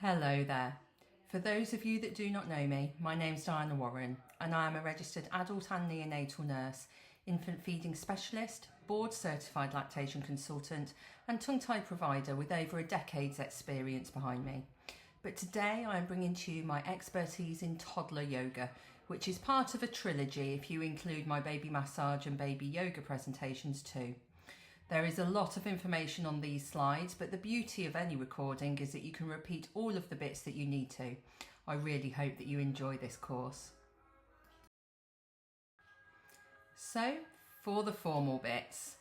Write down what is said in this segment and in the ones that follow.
Hello there. For those of you that do not know me, my name's Diana Warren and I am a registered adult and neonatal nurse, infant feeding specialist, board certified lactation consultant and tongue-tie provider with over a decade's experience behind me. But today I am bringing to you my expertise in toddler yoga, which is part of a trilogy if you include my baby massage and baby yoga presentations too. There is a lot of information on these slides, but the beauty of any recording is that you can repeat all of the bits that you need to. I really hope that you enjoy this course. So, for the formal bits,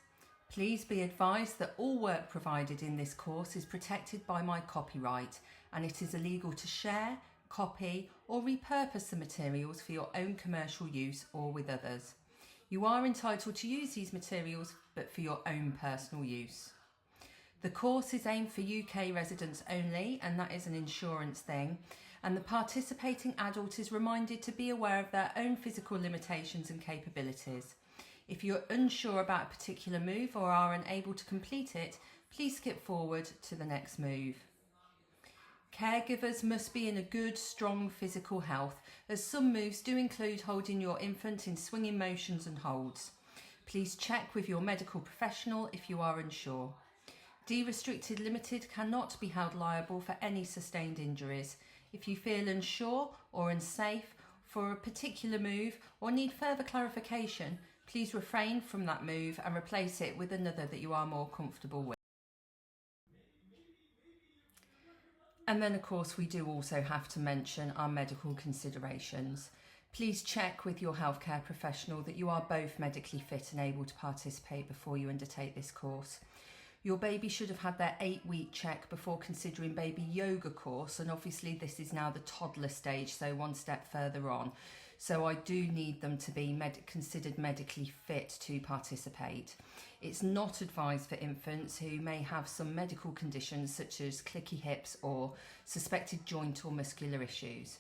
please be advised that all work provided in this course is protected by my copyright and it is illegal to share, copy or repurpose the materials for your own commercial use or with others. You are entitled to use these materials, but for your own personal use. The course is aimed for UK residents only, and that is an insurance thing, and the participating adult is reminded to be aware of their own physical limitations and capabilities. If you're unsure about a particular move or are unable to complete it, please skip forward to the next move. Caregivers must be in a good, strong physical health, as some moves do include holding your infant in swinging motions and holds. Please check with your medical professional if you are unsure. De-restricted limited cannot be held liable for any sustained injuries. If you feel unsure or unsafe for a particular move or need further clarification, please refrain from that move and replace it with another that you are more comfortable with. And then of course we do also have to mention our medical considerations. Please check with your healthcare professional that you are both medically fit and able to participate before you undertake this course. Your baby should have had their 8-week check before considering baby yoga course, and obviously this is now the toddler stage, so one step further on. So I do need them to be considered medically fit to participate. It's not advised for infants who may have some medical conditions such as clicky hips or suspected joint or muscular issues.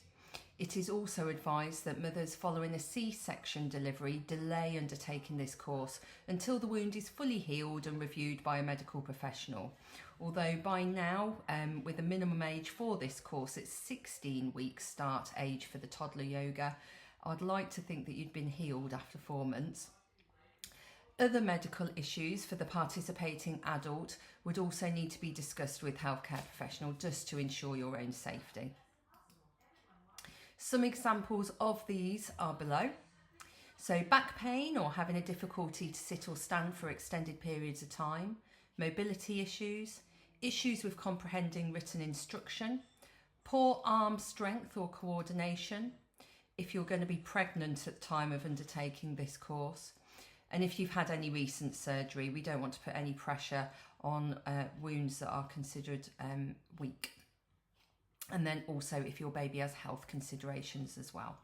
It is also advised that mothers following a C-section delivery delay undertaking this course until the wound is fully healed and reviewed by a medical professional. Although by now, with a minimum age for this course, it's 16 weeks start age for the toddler yoga. I'd like to think that you'd been healed after 4 months. Other medical issues for the participating adult would also need to be discussed with healthcare professional just to ensure your own safety. Some examples of these are below. So back pain or having a difficulty to sit or stand for extended periods of time, mobility issues, issues with comprehending written instruction, poor arm strength or coordination, if you're going to be pregnant at the time of undertaking this course, and if you've had any recent surgery. We don't want to put any pressure on wounds that are considered weak. And then also if your baby has health considerations as well.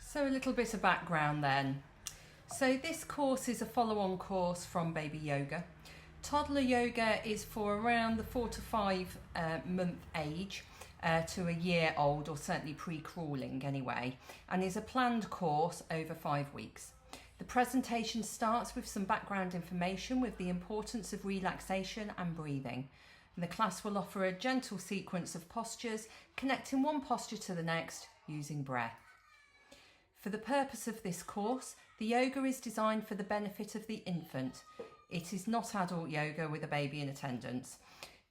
So a little bit of background then. So this course is a follow-on course from baby yoga. Toddler yoga is for around the 4 to 5 month age to a year old, or certainly pre-crawling anyway, and is a planned course over 5 weeks. The presentation starts with some background information with the importance of relaxation and breathing. And the class will offer a gentle sequence of postures, connecting one posture to the next using breath. For the purpose of this course, the yoga is designed for the benefit of the infant. It is not adult yoga with a baby in attendance.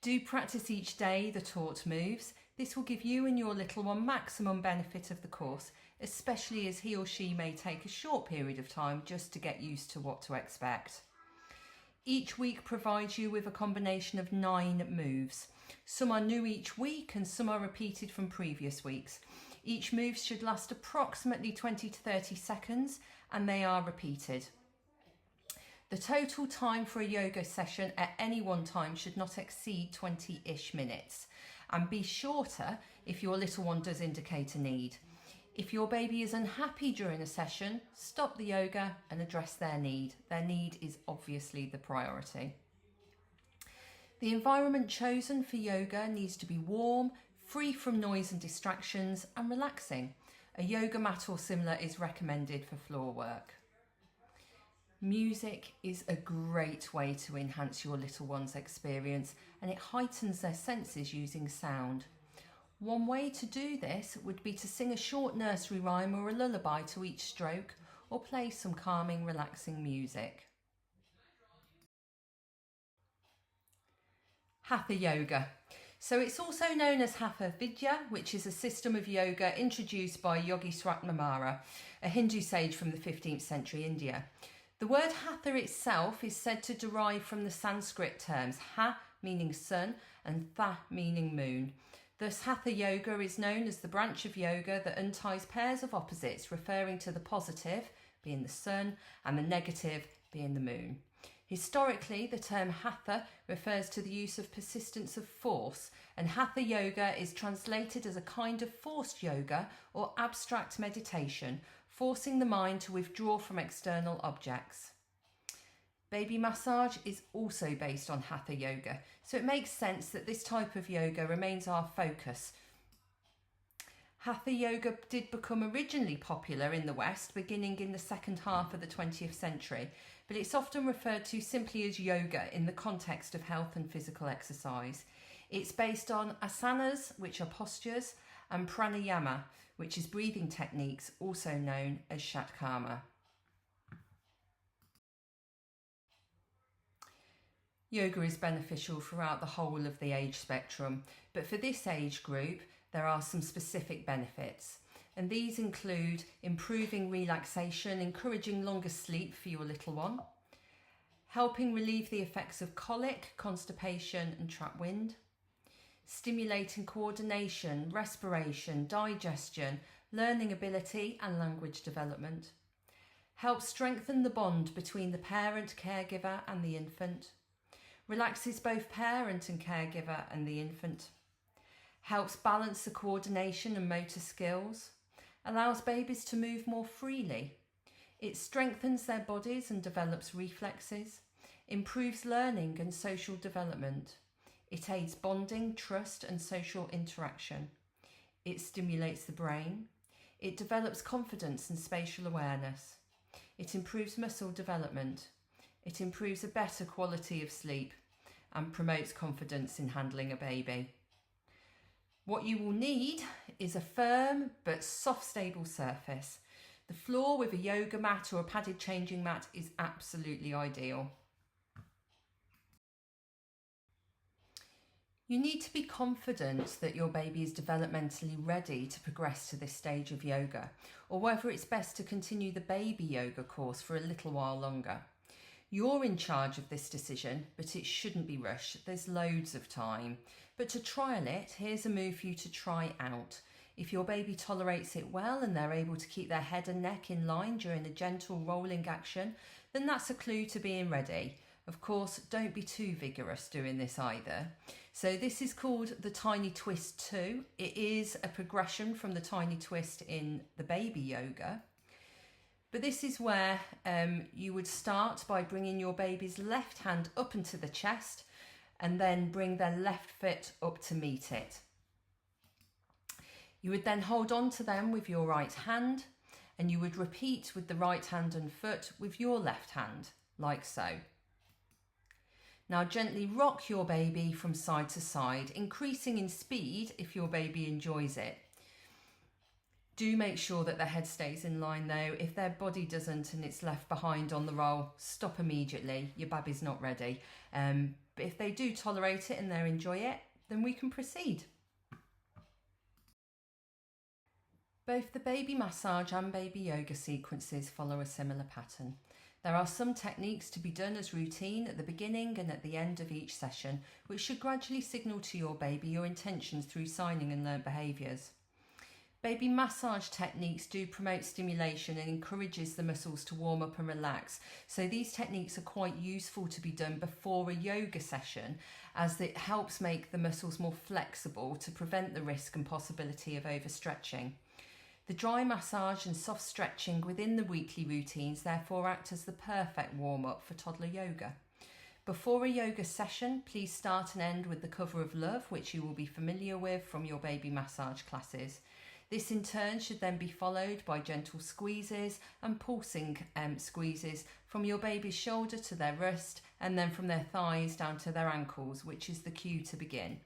Do practice each day the taught moves. This will give you and your little one maximum benefit of the course, especially as he or she may take a short period of time just to get used to what to expect. Each week provides you with a combination of 9 moves. Some are new each week and some are repeated from previous weeks. Each move should last approximately 20 to 30 seconds and they are repeated. The total time for a yoga session at any one time should not exceed 20-ish minutes and be shorter if your little one does indicate a need. If your baby is unhappy during a session, stop the yoga and address their need. Their need is obviously the priority. The environment chosen for yoga needs to be warm, free from noise and distractions, and relaxing. A yoga mat or similar is recommended for floor work. Music is a great way to enhance your little one's experience, and it heightens their senses using sound. One way to do this would be to sing a short nursery rhyme or a lullaby to each stroke, or play some calming, relaxing music. Hatha Yoga. So it's also known as Hatha Vidya, which is a system of yoga introduced by Yogi Swatamara, a Hindu sage from the 15th century India. The word Hatha itself is said to derive from the Sanskrit terms Ha meaning sun and Tha meaning moon. Thus, Hatha Yoga is known as the branch of yoga that unties pairs of opposites, referring to the positive, being the sun, and the negative, being the moon. Historically, the term Hatha refers to the use of persistence of force, and Hatha Yoga is translated as a kind of forced yoga or abstract meditation, forcing the mind to withdraw from external objects. Baby massage is also based on Hatha Yoga, so it makes sense that this type of yoga remains our focus. Hatha Yoga did become originally popular in the West, beginning in the second half of the 20th century, but it's often referred to simply as yoga in the context of health and physical exercise. It's based on asanas, which are postures, and pranayama, which is breathing techniques, also known as shatkama. Yoga is beneficial throughout the whole of the age spectrum, but for this age group, there are some specific benefits. And these include improving relaxation, encouraging longer sleep for your little one, helping relieve the effects of colic, constipation, and trapped wind, stimulating coordination, respiration, digestion, learning ability, and language development, helps strengthen the bond between the parent, caregiver, and the infant, relaxes both parent and caregiver and the infant, helps balance the coordination and motor skills, allows babies to move more freely. It strengthens their bodies and develops reflexes, improves learning and social development. It aids bonding, trust and social interaction. It stimulates the brain. It develops confidence and spatial awareness. It improves muscle development. It improves a better quality of sleep and promotes confidence in handling a baby. What you will need is a firm but soft, stable surface. The floor with a yoga mat or a padded changing mat is absolutely ideal. You need to be confident that your baby is developmentally ready to progress to this stage of yoga, or whether it's best to continue the baby yoga course for a little while longer. You're in charge of this decision, but it shouldn't be rushed. There's loads of time. But to trial it, here's a move for you to try out. If your baby tolerates it well and they're able to keep their head and neck in line during a gentle rolling action, then that's a clue to being ready. Of course, don't be too vigorous doing this either. So this is called the Tiny Twist 2. It is a progression from the Tiny Twist in the baby yoga. But this is where you would start by bringing your baby's left hand up into the chest and then bring their left foot up to meet it. You would then hold on to them with your right hand, and you would repeat with the right hand and foot with your left hand, like so. Now gently rock your baby from side to side, increasing in speed if your baby enjoys it. Do make sure that their head stays in line though. If their body doesn't and it's left behind on the roll, stop immediately. Your baby's not ready. But if they do tolerate it and they enjoy it, then we can proceed. Both the baby massage and baby yoga sequences follow a similar pattern. There are some techniques to be done as routine at the beginning and at the end of each session, which should gradually signal to your baby your intentions through signing and learned behaviours. Baby massage techniques do promote stimulation and encourages the muscles to warm up and relax. So these techniques are quite useful to be done before a yoga session, as it helps make the muscles more flexible to prevent the risk and possibility of overstretching. The dry massage and soft stretching within the weekly routines therefore act as the perfect warm-up for toddler yoga. Before a yoga session, please start and end with the cover of love, which you will be familiar with from your baby massage classes. This in turn should then be followed by gentle squeezes and pulsing squeezes from your baby's shoulder to their wrist, and then from their thighs down to their ankles, which is the cue to begin.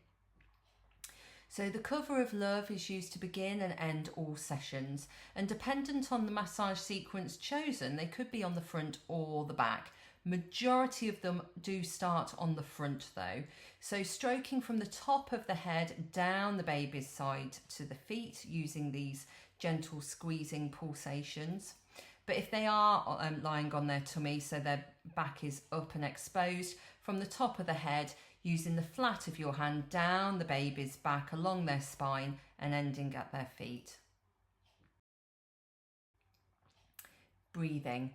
So the cover of love is used to begin and end all sessions, and dependent on the massage sequence chosen, they could be on the front or the back. Majority of them do start on the front though. So stroking from the top of the head down the baby's side to the feet using these gentle squeezing pulsations. But if they are lying on their tummy, so their back is up and exposed, from the top of the head, using the flat of your hand down the baby's back along their spine and ending at their feet. Breathing.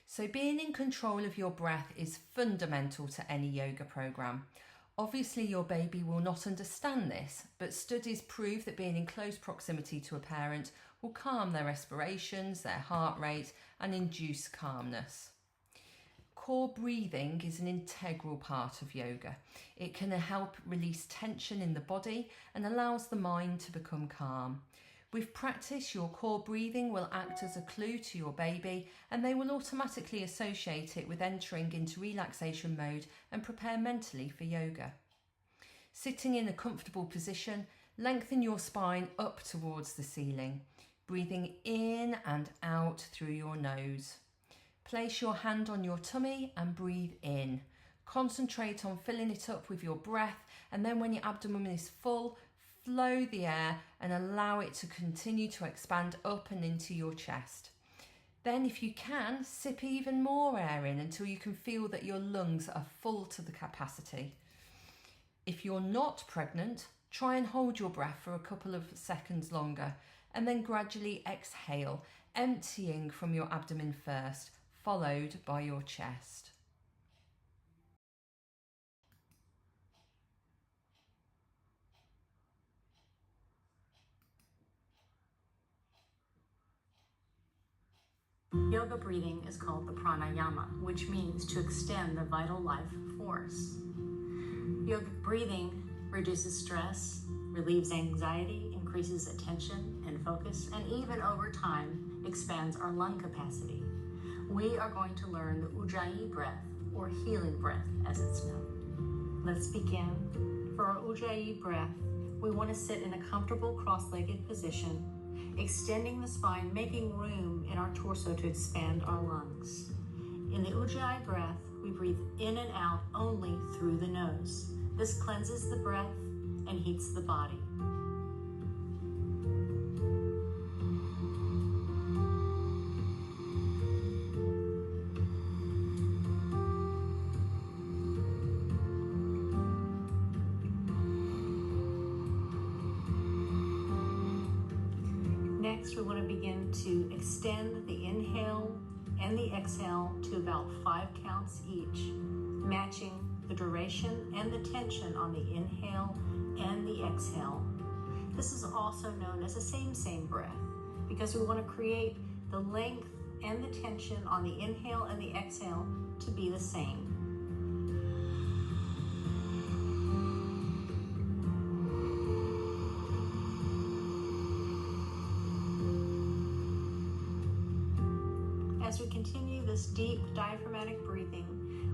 So being in control of your breath is fundamental to any yoga program. Obviously your baby will not understand this, but studies prove that being in close proximity to a parent will calm their respirations, their heart rate, and induce calmness. Core breathing is an integral part of yoga. It can help release tension in the body and allows the mind to become calm. With practice, your core breathing will act as a clue to your baby, and they will automatically associate it with entering into relaxation mode and prepare mentally for yoga. Sitting in a comfortable position, lengthen your spine up towards the ceiling, breathing in and out through your nose. Place your hand on your tummy and breathe in. Concentrate on filling it up with your breath, and then when your abdomen is full, flow the air and allow it to continue to expand up and into your chest. Then if you can, sip even more air in until you can feel that your lungs are full to the capacity. If you're not pregnant, try and hold your breath for a couple of seconds longer and then gradually exhale, emptying from your abdomen first, followed by your chest. Yoga breathing is called the pranayama, which means to extend the vital life force. Yoga breathing reduces stress, relieves anxiety, increases attention and focus, and even over time expands our lung capacity. We are going to learn the Ujjayi breath, or healing breath as it's known. Let's begin. For our Ujjayi breath, we want to sit in a comfortable cross-legged position, extending the spine, making room in our torso to expand our lungs. In the Ujjayi breath, we breathe in and out only through the nose. This cleanses the breath and heats the body. Next, we want to begin to extend the inhale and the exhale to about 5 counts each, matching the duration and the tension on the inhale and the exhale. This is also known as a same breath because we want to create the length and the tension on the inhale and the exhale to be the same. As we continue this deep diaphragmatic breathing,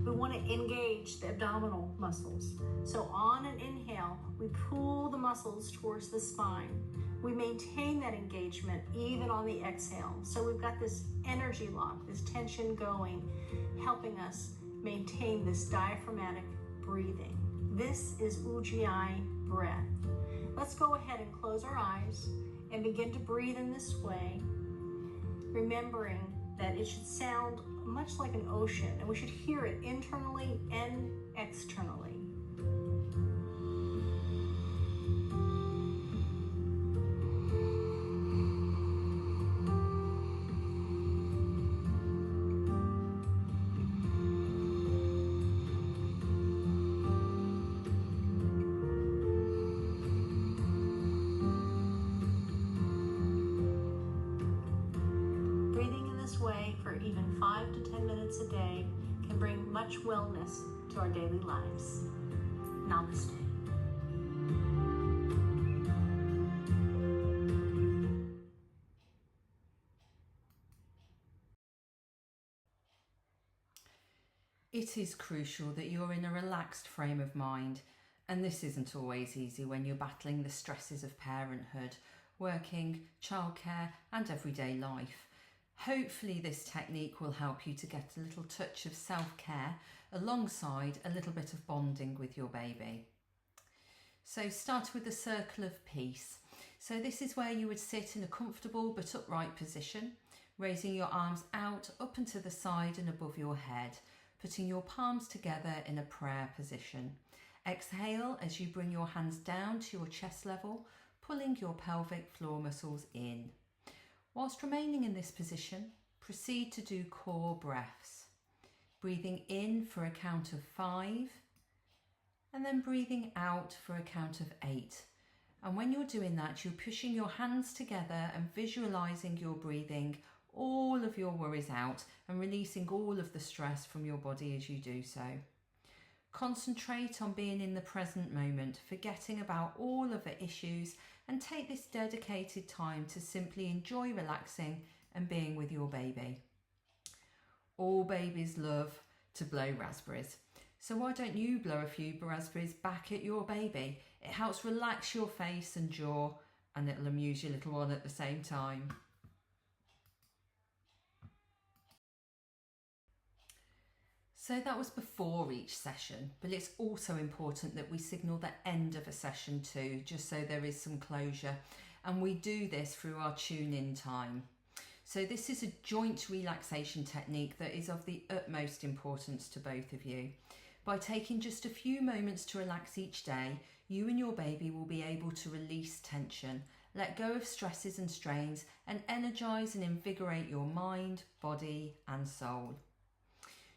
we want to engage the abdominal muscles. So on an inhale, we pull the muscles towards the spine. We maintain that engagement even on the exhale. So we've got this energy lock, this tension going, helping us maintain this diaphragmatic breathing. This is Ujjayi breath. Let's go ahead and close our eyes and begin to breathe in this way, remembering that it should sound much like an ocean, and we should hear it internally and externally. Way for even 5 to 10 minutes a day can bring much wellness to our daily lives. Namaste. it is crucial that you're in a relaxed frame of mind, and this isn't always easy when you're battling the stresses of parenthood, working, childcare and everyday life. Hopefully this technique will help you to get a little touch of self-care alongside a little bit of bonding with your baby. So start with the circle of peace. So this is where you would sit in a comfortable but upright position, raising your arms out, up and to the side and above your head, putting your palms together in a prayer position. Exhale as you bring your hands down to your chest level, pulling your pelvic floor muscles in. Whilst remaining in this position, proceed to do core breaths. Breathing in for a count of 5, and then breathing out for a count of 8. And when you're doing that, you're pushing your hands together and visualising your breathing all of your worries out and releasing all of the stress from your body as you do so. Concentrate on being in the present moment, forgetting about all of the issues, and take this dedicated time to simply enjoy relaxing and being with your baby. All babies love to blow raspberries. So why don't you blow a few raspberries back at your baby? It helps relax your face and jaw, and it'll amuse your little one at the same time. So that was before each session, but it's also important that we signal the end of a session too, just so there is some closure. And we do this through our tune-in time. So this is a joint relaxation technique that is of the utmost importance to both of you. By taking just a few moments to relax each day, you and your baby will be able to release tension, let go of stresses and strains, and energise and invigorate your mind, body and soul.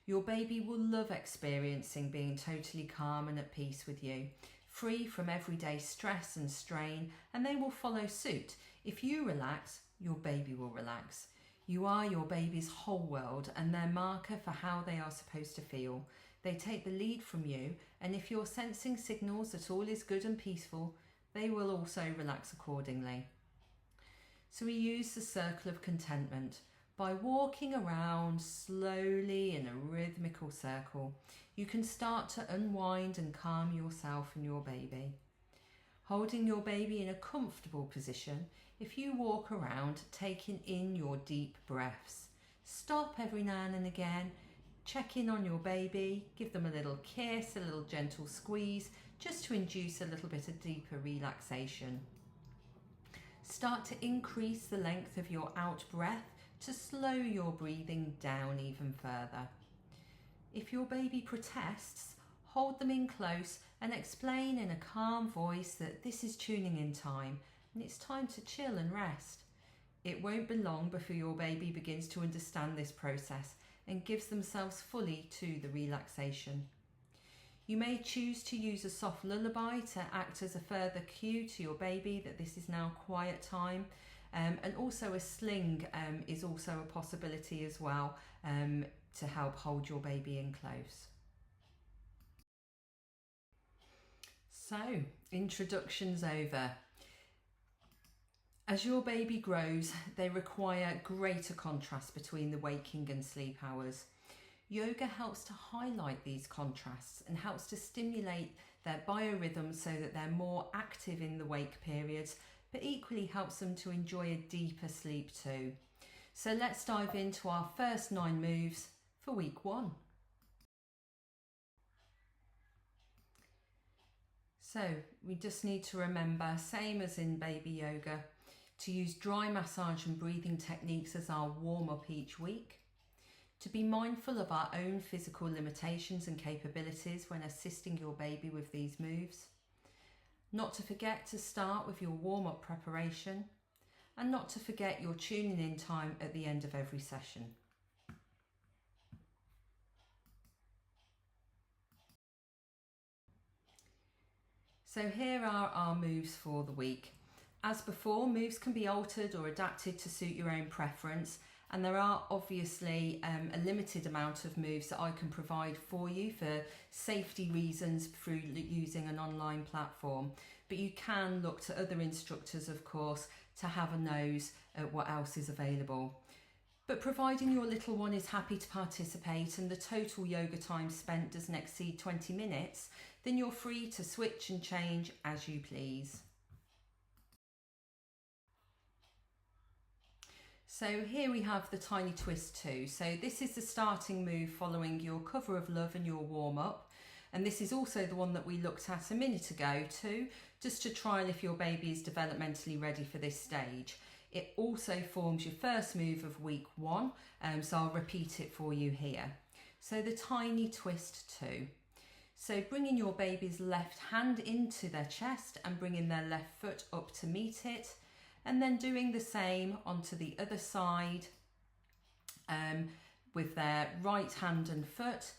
Your baby will love experiencing being totally calm and at peace with you, free from everyday stress and strain, and they will follow suit. If you relax, your baby will relax. You are your baby's whole world and their marker for how they are supposed to feel. They take the lead from you, and if you're sensing signals that all is good and peaceful, they will also relax accordingly. So we use the circle of contentment. By walking around slowly in a rhythmical circle, you can start to unwind and calm yourself and your baby. Holding your baby in a comfortable position, if you walk around taking in your deep breaths. Stop every now and again, check in on your baby, give them a little kiss, a little gentle squeeze, just to induce a little bit of deeper relaxation. Start to increase the length of your out breath to slow your breathing down even further. If your baby protests, hold them in close and explain in a calm voice that this is tuning in time and it's time to chill and rest. It won't be long before your baby begins to understand this process and gives themselves fully to the relaxation. You may choose to use a soft lullaby to act as a further cue to your baby that this is now quiet time. And also a sling is also a possibility as well to help hold your baby in close. So, introductions over. As your baby grows, they require greater contrast between the waking and sleep hours. Yoga helps to highlight these contrasts and helps to stimulate their biorhythms so that they're more active in the wake periods, but equally helps them to enjoy a deeper sleep too. So let's dive into our first 9 moves for week 1. So we just need to remember, same as in baby yoga, to use dry massage and breathing techniques as our warm-up each week, to be mindful of our own physical limitations and capabilities when assisting your baby with these moves, not to forget to start with your warm-up preparation, and not to forget your tuning in time at the end of every session. So here are our moves for the week. As before, moves can be altered or adapted to suit your own preference, and there are obviously a limited amount of moves that I can provide for you for safety reasons through using an online platform. But you can look to other instructors, of course, to have a nose at what else is available. But providing your little one is happy to participate and the total yoga time spent doesn't exceed 20 minutes, then you're free to switch and change as you please. So here we have the tiny twist 2. So this is the starting move following your cover of love and your warm up. And this is also the one that we looked at a minute ago too, just to trial if your baby is developmentally ready for this stage. It also forms your first move of week 1, so I'll repeat it for you here. So the tiny twist 2. So bringing your baby's left hand into their chest and bringing their left foot up to meet it, and then doing the same onto the other side with their right hand and foot,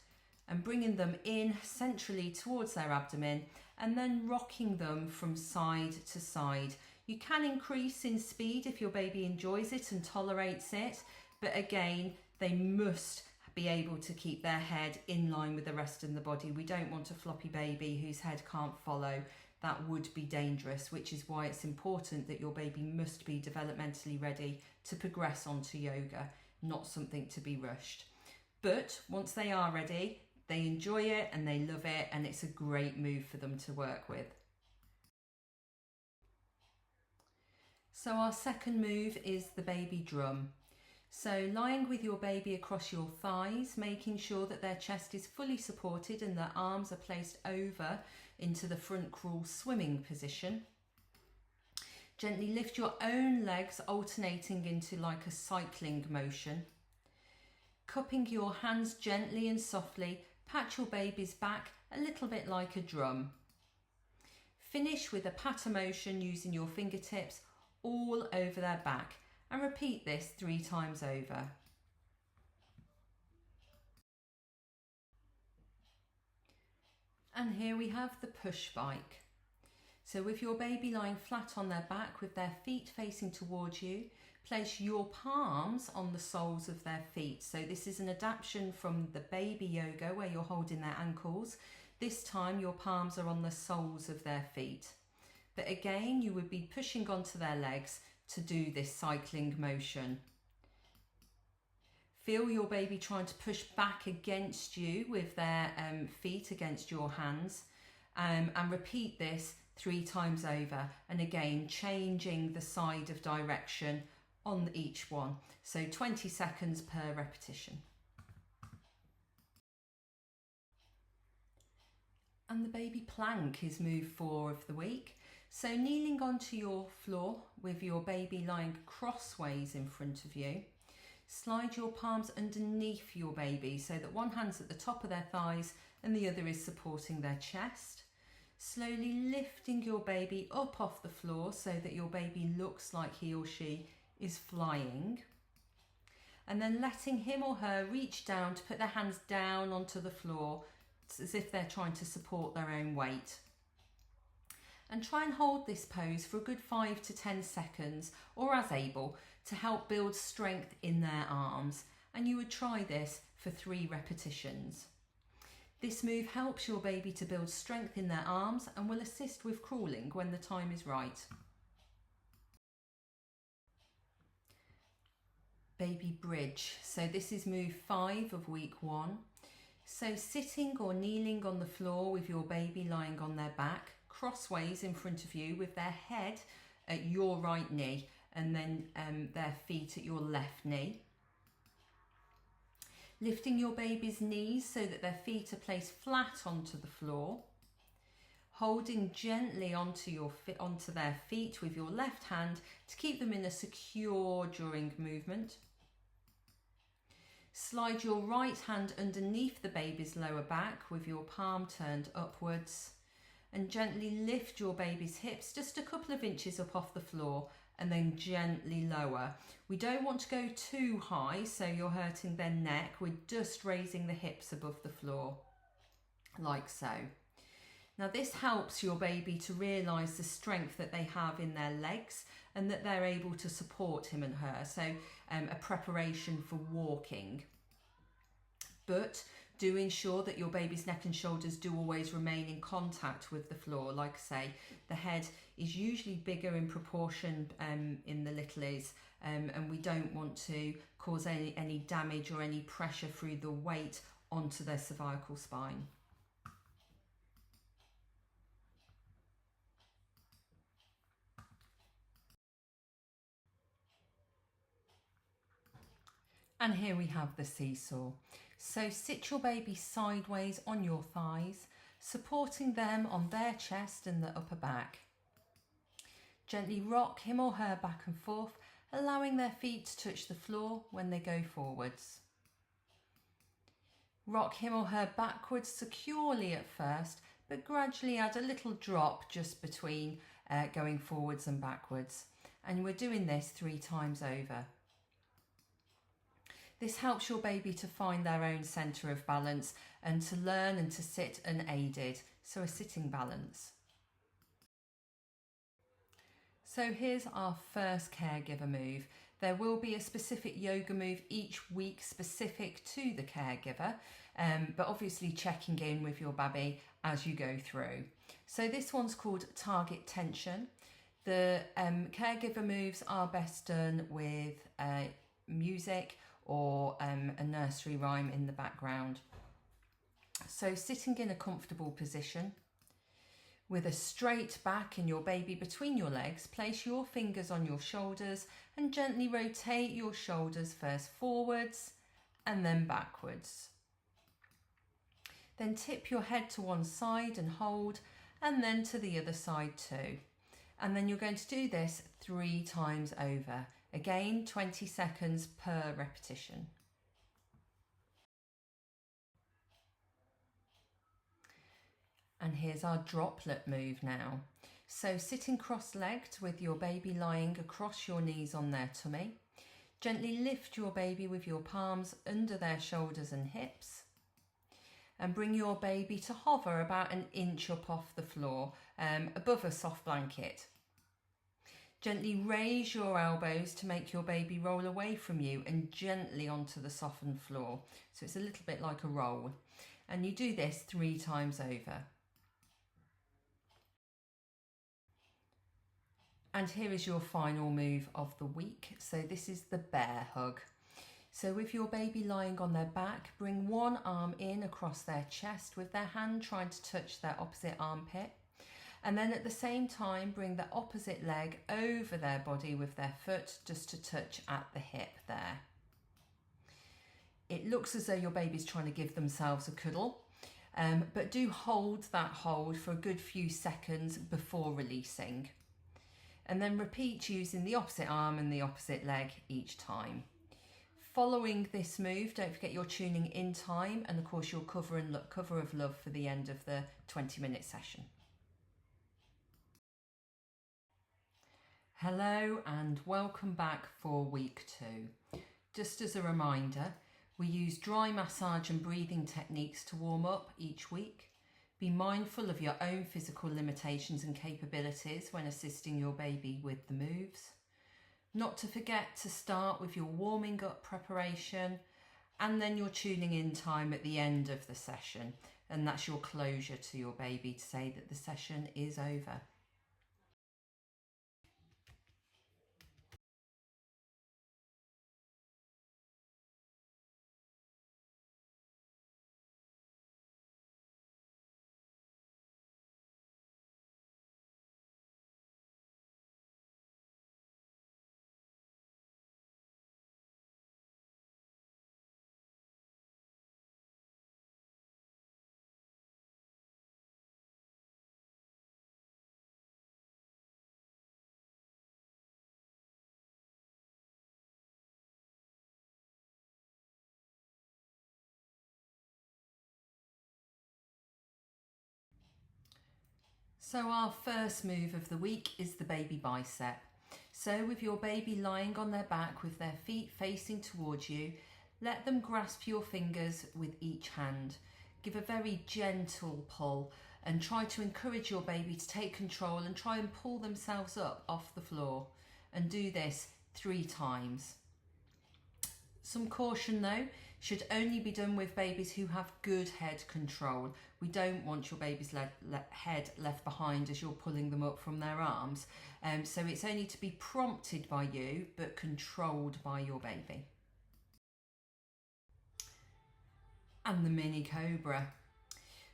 and bringing them in centrally towards their abdomen and then rocking them from side to side. You can increase in speed if your baby enjoys it and tolerates it, but again, they must be able to keep their head in line with the rest of the body. We don't want a floppy baby whose head can't follow. That would be dangerous, which is why it's important that your baby must be developmentally ready to progress onto yoga, not something to be rushed. But once they are ready, they enjoy it and they love it, and it's a great move for them to work with. So our second move is the baby drum. So lying with your baby across your thighs, making sure that their chest is fully supported and their arms are placed over into the front crawl swimming position. Gently lift your own legs, alternating into like a cycling motion. Cupping your hands gently and softly, pat your baby's back a little bit like a drum. Finish with a patter motion using your fingertips all over their back, and repeat this 3 times over. And here we have the push bike. So with your baby lying flat on their back with their feet facing towards you, place your palms on the soles of their feet. So this is an adaptation from the baby yoga where you're holding their ankles. This time your palms are on the soles of their feet. But again, you would be pushing onto their legs to do this cycling motion. Feel your baby trying to push back against you with their feet against your hands, and repeat this 3 times over, and again changing the side of direction on each one, so 20 seconds per repetition. And the baby plank is move 4 of the week. So kneeling onto your floor with your baby lying crossways in front of you, slide your palms underneath your baby so that one hand's at the top of their thighs and the other is supporting their chest. Slowly lifting your baby up off the floor so that your baby looks like he or she is flying. And then letting him or her reach down to put their hands down onto the floor as if they're trying to support their own weight. And try and hold this pose for a good 5 to 10 seconds, or as able, to help build strength in their arms. And you would try this for 3 repetitions. This move helps your baby to build strength in their arms and will assist with crawling when the time is right. Baby bridge. So this is move 5 of week 1. So sitting or kneeling on the floor with your baby lying on their back, crossways in front of you with their head at your right knee and then their feet at your left knee. Lifting your baby's knees so that their feet are placed flat onto the floor. Holding gently onto their feet with your left hand to keep them in a secure during movement. Slide your right hand underneath the baby's lower back with your palm turned upwards. And gently lift your baby's hips just a couple of inches up off the floor and then gently lower. We don't want to go too high so you're hurting their neck. We're just raising the hips above the floor, like so. Now this helps your baby to realise the strength that they have in their legs and that they're able to support him and her. So a preparation for walking. But Do ensure that your baby's neck and shoulders do always remain in contact with the floor. Like I say, the head is usually bigger in proportion in the littlies, and we don't want to cause any damage or any pressure through the weight onto their cervical spine. And here we have the seesaw. So sit your baby sideways on your thighs, supporting them on their chest and the upper back. Gently rock him or her back and forth, allowing their feet to touch the floor when they go forwards. Rock him or her backwards securely at first, but gradually add a little drop just between going forwards and backwards. And we're doing this 3 times over. This helps your baby to find their own centre of balance and to learn and to sit unaided, so a sitting balance. So here's our first caregiver move. There will be a specific yoga move each week specific to the caregiver, but obviously checking in with your baby as you go through. So this one's called target tension. The caregiver moves are best done with music or a nursery rhyme in the background. So sitting in a comfortable position with a straight back and your baby between your legs, place your fingers on your shoulders and gently rotate your shoulders first forwards and then backwards. Then tip your head to one side and hold, and then to the other side too. And then you're going to do this 3 times over. Again, 20 seconds per repetition. And here's our droplet move now. So sitting cross-legged with your baby lying across your knees on their tummy. Gently lift your baby with your palms under their shoulders and hips. And bring your baby to hover about 1 inch up off the floor, above a soft blanket. Gently raise your elbows to make your baby roll away from you and gently onto the softened floor. So it's a little bit like a roll. And you do this 3 times over. And here is your final move of the week. So this is the bear hug. So with your baby lying on their back, bring one arm in across their chest with their hand trying to touch their opposite armpit. And then at the same time, bring the opposite leg over their body with their foot just to touch at the hip there. It looks as though your baby's trying to give themselves a cuddle, but do hold that hold for a good few seconds before releasing. And then repeat using the opposite arm and the opposite leg each time. Following this move, don't forget your tuning in time and of course your cover of love for the end of the 20-minute session. Hello and welcome back for week 2. Just as a reminder, we use dry massage and breathing techniques to warm up each week. Be mindful of your own physical limitations and capabilities when assisting your baby with the moves. Not to forget to start with your warming up preparation and then your tuning in time at the end of the session. And that's your closure to your baby to say that the session is over. So our first move of the week is the baby bicep. So with your baby lying on their back with their feet facing towards you, let them grasp your fingers with each hand. Give a very gentle pull and try to encourage your baby to take control and try and pull themselves up off the floor. And do this 3 times. Some caution though, Should only be done with babies who have good head control. We don't want your baby's head left behind as you're pulling them up from their arms. So it's only to be prompted by you, but controlled by your baby. And the mini cobra.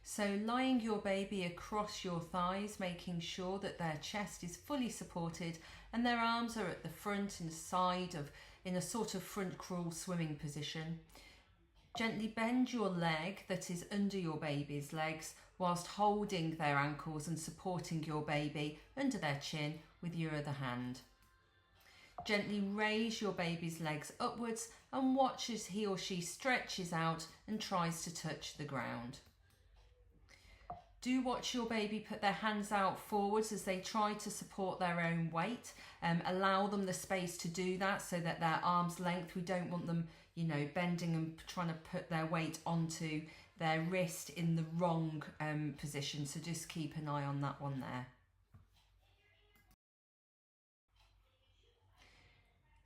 So lying your baby across your thighs, making sure that their chest is fully supported and their arms are at the front and side in a sort of front crawl swimming position. Gently bend your leg that is under your baby's legs whilst holding their ankles and supporting your baby under their chin with your other hand. Gently raise your baby's legs upwards and watch as he or she stretches out and tries to touch the ground. Do watch your baby put their hands out forwards as they try to support their own weight. Allow them the space to do that so that their arm's length, we don't want them, bending and trying to put their weight onto their wrist in the wrong position. So just keep an eye on that one there.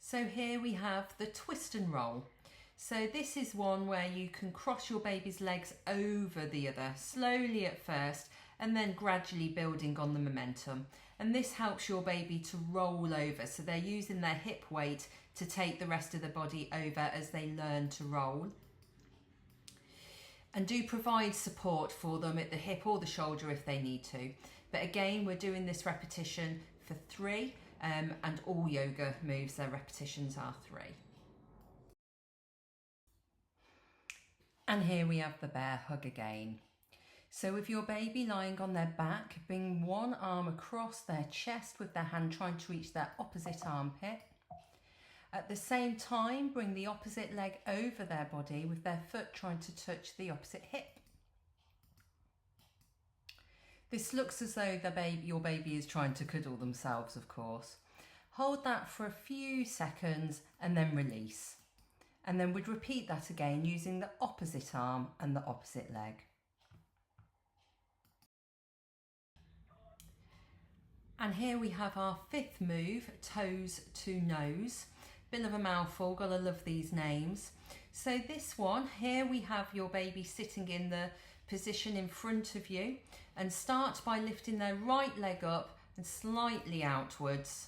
So here we have the twist and roll. So this is one where you can cross your baby's legs over the other, slowly at first, and then gradually building on the momentum. And this helps your baby to roll over. So they're using their hip weight to take the rest of the body over as they learn to roll. And do provide support for them at the hip or the shoulder if they need to. But again, we're doing this repetition for 3, and all yoga moves, their repetitions are 3. And here we have the bear hug again. So with your baby lying on their back, bring one arm across their chest with their hand trying to reach their opposite armpit. At the same time, bring the opposite leg over their body with their foot trying to touch the opposite hip. This looks as though your baby is trying to cuddle themselves, of course. Hold that for a few seconds and then release. And then we'd repeat that again using the opposite arm and the opposite leg. And here we have our 5th move, toes to nose. Bit of a mouthful, gotta love these names. So this one, here we have your baby sitting in the position in front of you, and start by lifting their right leg up and slightly outwards.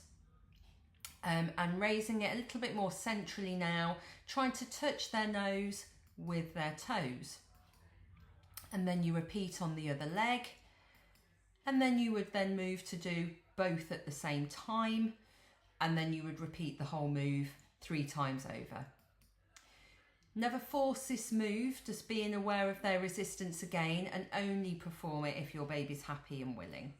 And raising it a little bit more centrally now, trying to touch their nose with their toes. And then you repeat on the other leg. And then you would then move to do both at the same time. And then you would repeat the whole move 3 times over. Never force this move, just being aware of their resistance again, and only perform it if your baby's happy and willing.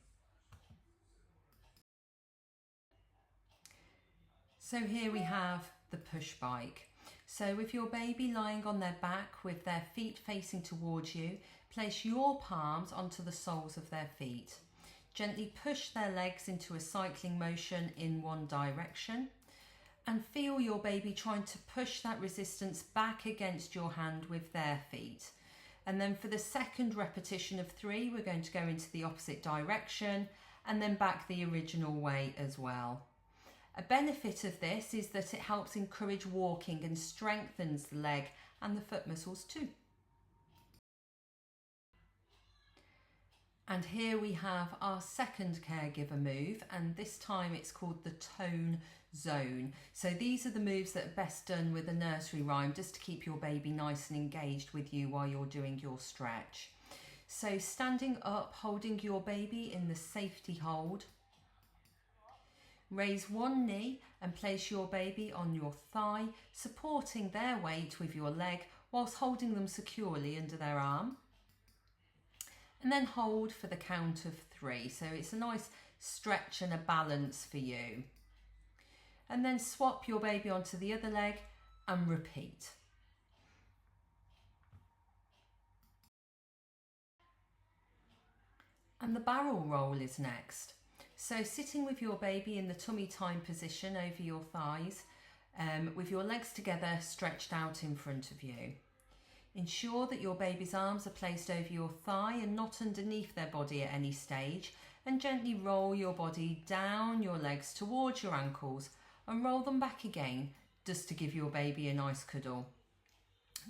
So here we have the push bike. So with your baby lying on their back with their feet facing towards you, place your palms onto the soles of their feet. Gently push their legs into a cycling motion in one direction, and feel your baby trying to push that resistance back against your hand with their feet. And then for the second repetition of 3, we're going to go into the opposite direction and then back the original way as well. A benefit of this is that it helps encourage walking and strengthens the leg and the foot muscles too. And here we have our second caregiver move, and this time it's called the tone zone. So these are the moves that are best done with a nursery rhyme, just to keep your baby nice and engaged with you while you're doing your stretch. So standing up, holding your baby in the safety hold. Raise one knee and place your baby on your thigh, supporting their weight with your leg whilst holding them securely under their arm. And then hold for the count of 3. So it's a nice stretch and a balance for you. And then swap your baby onto the other leg and repeat. And the barrel roll is next. So sitting with your baby in the tummy time position over your thighs, with your legs together stretched out in front of you. Ensure that your baby's arms are placed over your thigh and not underneath their body at any stage, and gently roll your body down your legs towards your ankles and roll them back again, just to give your baby a nice cuddle.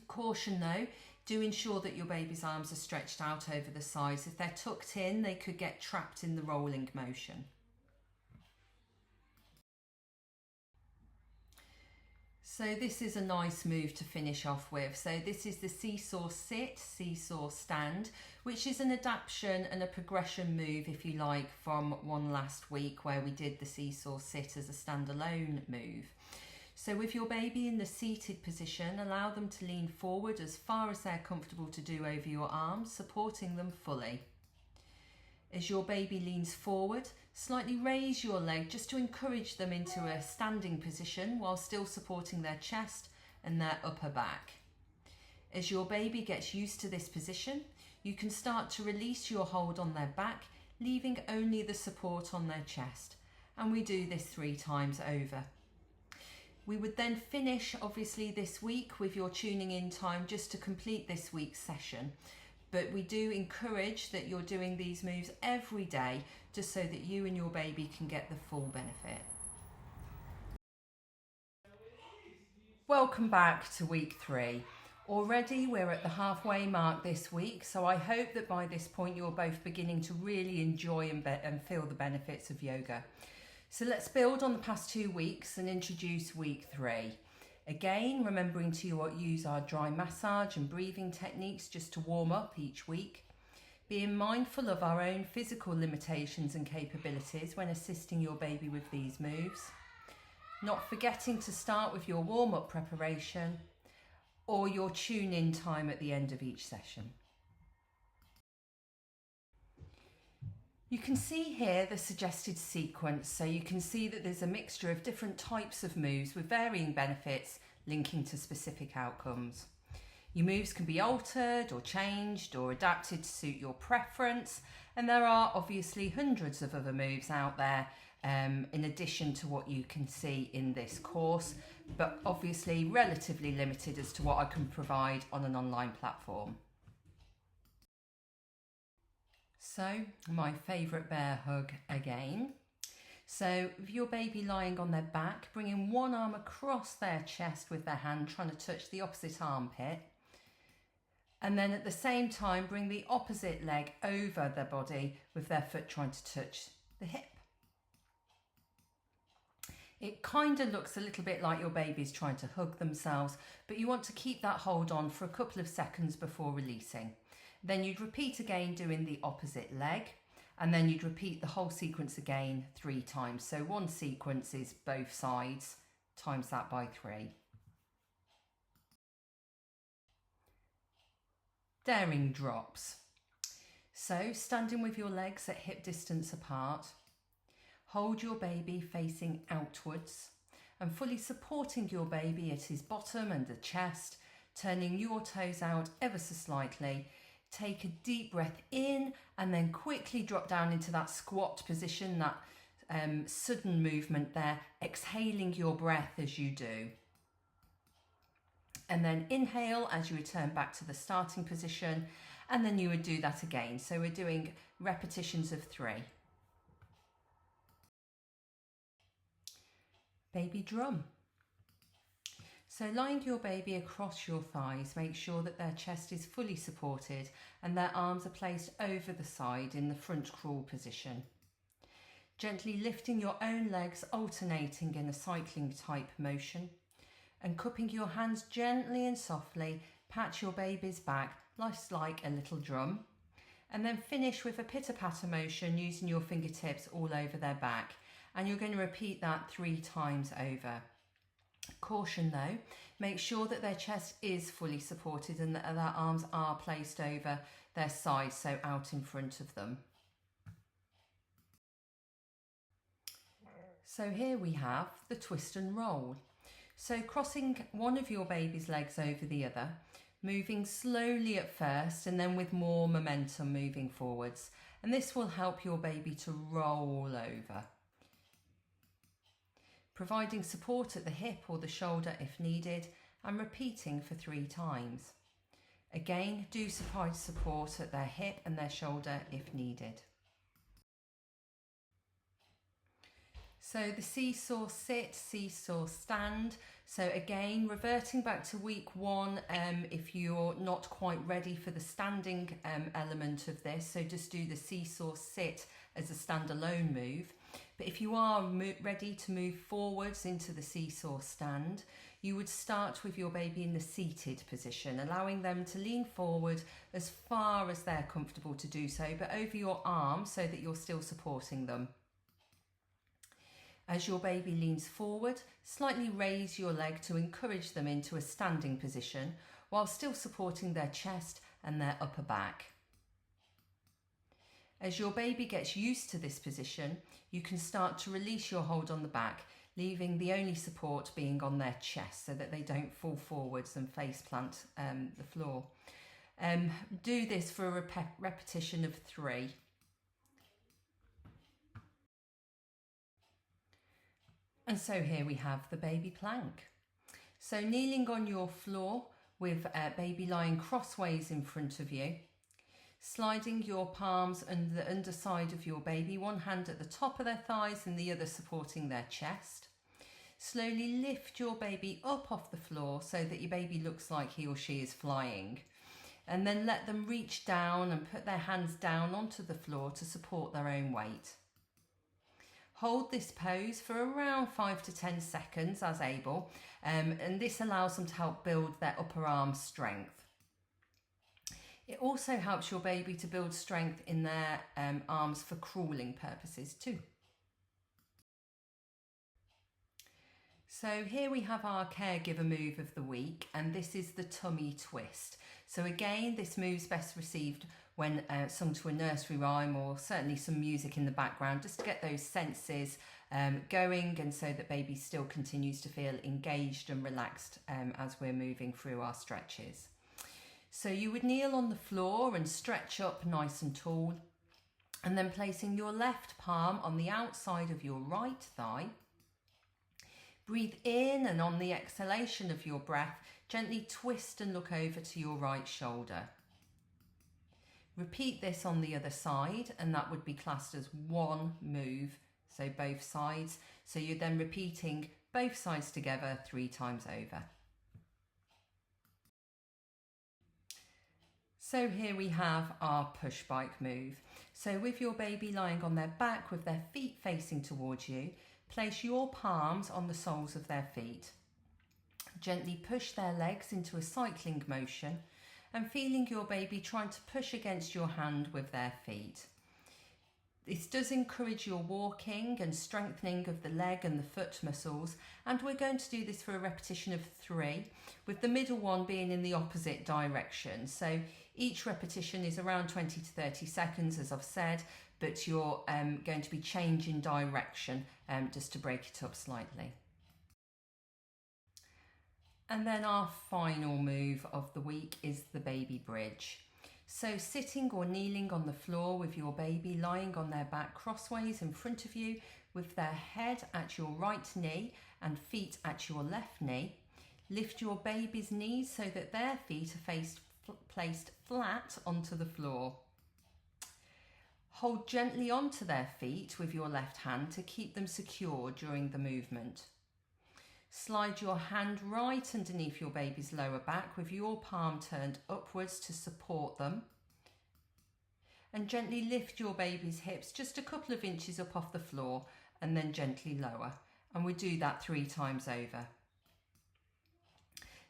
Caution though, do ensure that your baby's arms are stretched out over the sides. If they're tucked in, they could get trapped in the rolling motion. So this is a nice move to finish off with. So this is the seesaw sit, seesaw stand, which is an adaptation and a progression move, if you like, from one last week where we did the seesaw sit as a standalone move. So with your baby in the seated position, allow them to lean forward as far as they're comfortable to do over your arms, supporting them fully. As your baby leans forward, slightly raise your leg just to encourage them into a standing position while still supporting their chest and their upper back. As your baby gets used to this position, you can start to release your hold on their back, leaving only the support on their chest. And we do this 3 times over. We would then finish, obviously, this week with your tuning in time just to complete this week's session. But we do encourage that you're doing these moves every day just so that you and your baby can get the full benefit. Welcome back to week 3. Already we're at the halfway mark this week, so I hope that by this point you're both beginning to really enjoy and feel the benefits of yoga. So let's build on the past 2 weeks and introduce week 3. Again, remembering to use our dry massage and breathing techniques just to warm up each week. Being mindful of our own physical limitations and capabilities when assisting your baby with these moves. Not forgetting to start with your warm-up preparation or your tune-in time at the end of each session. You can see here the suggested sequence, so you can see that there's a mixture of different types of moves with varying benefits linking to specific outcomes. Your moves can be altered or changed or adapted to suit your preference, and there are obviously hundreds of other moves out there in addition to what you can see in this course, but obviously relatively limited as to what I can provide on an online platform. So, my favourite bear hug again. So, with your baby lying on their back, bringing one arm across their chest with their hand, trying to touch the opposite armpit. And then at the same time, bring the opposite leg over their body with their foot trying to touch the hip. It kind of looks a little bit like your baby's trying to hug themselves, but you want to keep that hold on for a couple of seconds before releasing. Then you'd repeat again doing the opposite leg, and then you'd repeat the whole sequence again 3 times. So one sequence is both sides, times that by 3. Daring drops. So standing with your legs at hip distance apart, hold your baby facing outwards and fully supporting your baby at his bottom and the chest, turning your toes out ever so slightly. Take a deep breath in and then quickly drop down into that squat position, that sudden movement there, exhaling your breath as you do. And then inhale as you return back to the starting position, and then you would do that again. So we're doing repetitions of 3. Baby drum. So lying your baby across your thighs, make sure that their chest is fully supported and their arms are placed over the side in the front crawl position. Gently lifting your own legs, alternating in a cycling type motion, and cupping your hands gently and softly, pat your baby's back just like a little drum, and then finish with a pitter-patter motion using your fingertips all over their back, and you're going to repeat that 3 times over. Caution though, make sure that their chest is fully supported and that their arms are placed over their sides, so out in front of them. So here we have the twist and roll. So crossing one of your baby's legs over the other, moving slowly at first and then with more momentum moving forwards. And this will help your baby to roll over. Providing support at the hip or the shoulder if needed, and repeating for 3 times. Again, do provide support at their hip and their shoulder if needed. So the seesaw sit, seesaw stand. So again, reverting back to week 1, if you're not quite ready for the standing element of this, so just do the seesaw sit as a standalone move. But if you are ready to move forwards into the seesaw stand, you would start with your baby in the seated position, allowing them to lean forward as far as they're comfortable to do so, but over your arms so that you're still supporting them. As your baby leans forward, slightly raise your leg to encourage them into a standing position while still supporting their chest and their upper back. As your baby gets used to this position, you can start to release your hold on the back, leaving the only support being on their chest so that they don't fall forwards and face plant the floor. Do this for a repetition of 3. And so here we have the baby plank. So kneeling on your floor with baby lying crossways in front of you, sliding your palms under the underside of your baby, one hand at the top of their thighs and the other supporting their chest. Slowly lift your baby up off the floor so that your baby looks like he or she is flying. And then let them reach down and put their hands down onto the floor to support their own weight. Hold this pose for around 5 to 10 seconds as able, and this allows them to help build their upper arm strength. It also helps your baby to build strength in their arms for crawling purposes too. So here we have our caregiver move of the week, and this is the tummy twist. So again, this move's best received when sung to a nursery rhyme or certainly some music in the background, just to get those senses going, and so that baby still continues to feel engaged and relaxed as we're moving through our stretches. So you would kneel on the floor and stretch up nice and tall, and then placing your left palm on the outside of your right thigh. Breathe in, and on the exhalation of your breath, gently twist and look over to your right shoulder. Repeat this on the other side, and that would be classed as one move, so both sides. So you're then repeating both sides together 3 times over. So here we have our push bike move. So with your baby lying on their back with their feet facing towards you, place your palms on the soles of their feet. Gently push their legs into a cycling motion, and feeling your baby trying to push against your hand with their feet. This does encourage your walking and strengthening of the leg and the foot muscles, and we're going to do this for a repetition of 3, with the middle one being in the opposite direction. So each repetition is around 20 to 30 seconds, as I've said, but you're going to be changing direction just to break it up slightly. And then our final move of the week is the baby bridge. So sitting or kneeling on the floor with your baby lying on their back crossways in front of you, with their head at your right knee and feet at your left knee. Lift your baby's knees so that their feet are placed flat onto the floor. Hold gently onto their feet with your left hand to keep them secure during the movement. Slide your hand right underneath your baby's lower back with your palm turned upwards to support them. And gently lift your baby's hips just a couple of inches up off the floor, and then gently lower. And we do that 3 times over.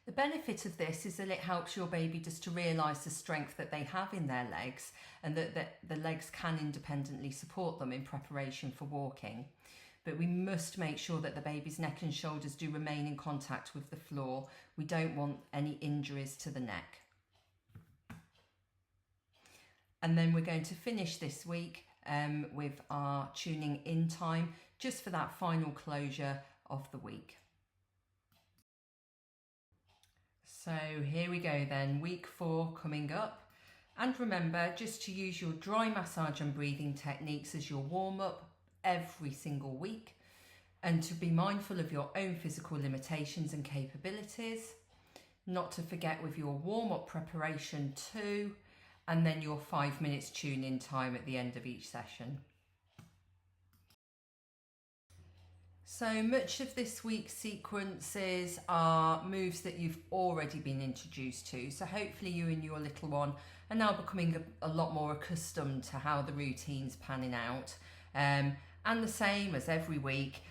The benefit of this is that it helps your baby just to realise the strength that they have in their legs, and that the legs can independently support them in preparation for walking. But we must make sure that the baby's neck and shoulders do remain in contact with the floor. We don't want any injuries to the neck. And then we're going to finish this week with our tuning in time, just for that final closure of the week. So here we go then, week 4 coming up. And remember just to use your dry massage and breathing techniques as your warm-up every single week, and to be mindful of your own physical limitations and capabilities. Not to forget with your warm-up preparation too, and then your 5 minutes tune-in time at the end of each session. So much of this week's sequences are moves that you've already been introduced to. So hopefully you and your little one are now becoming a lot more accustomed to how the routine's panning out. And the same as every week,